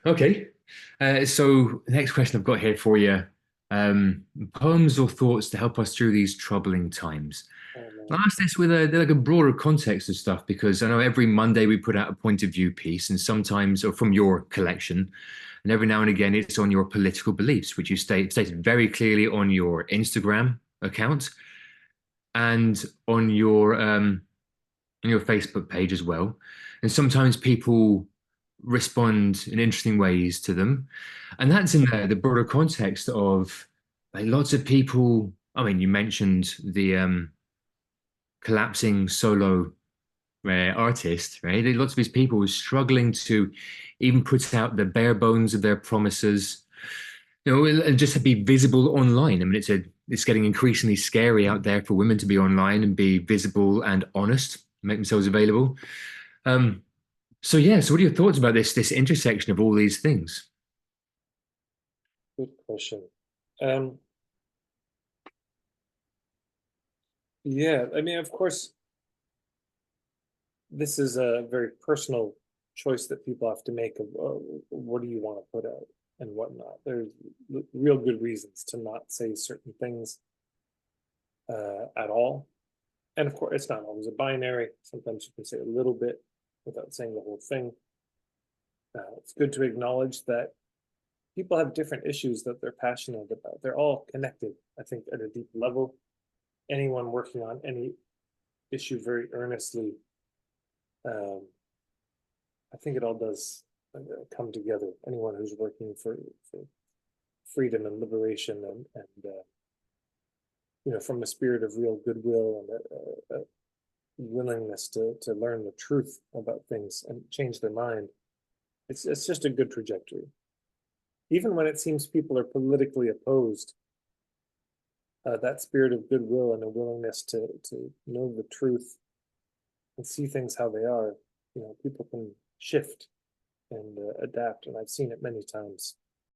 Okay. So the next question I've got here for you, poems or thoughts to help us through these troubling times. Oh I'll man. ask this with a broader context of stuff because I know every Monday we put out a point of view piece, and sometimes, or from your collection, and every now and again it's on your political beliefs, which you stated very clearly on your Instagram account and on your Facebook page as well. And sometimes people respond in interesting ways to them. And that's in the broader context of like lots of people. I mean, you mentioned the collapsing solo artist, right? Lots of these people are struggling to even put out the bare bones of their promises, and just to be visible online. I mean, it's getting increasingly scary out there for women to be online and be visible and honest, make themselves available. Um, so yeah, so what are your thoughts about this intersection of all these things? Good question. Um, yeah, I mean, of course, this is a very personal choice that people have to make of what do you want to put out and whatnot. There's real good reasons to not say certain things at all. And of course, it's not always a binary. Sometimes you can say a little bit without saying the whole thing. It's good to acknowledge that people have different issues that they're passionate about. They're all connected, I think, at a deep level. Anyone working on any issue very earnestly, um, I think it all does come together. Anyone who's working for freedom and liberation and from a spirit of real goodwill and a willingness to learn the truth about things and change their mind, it's just a good trajectory. Even when it seems people are politically opposed, that spirit of goodwill and a willingness to know the truth and see things how they are, people can shift and adapt, and I've seen it many times.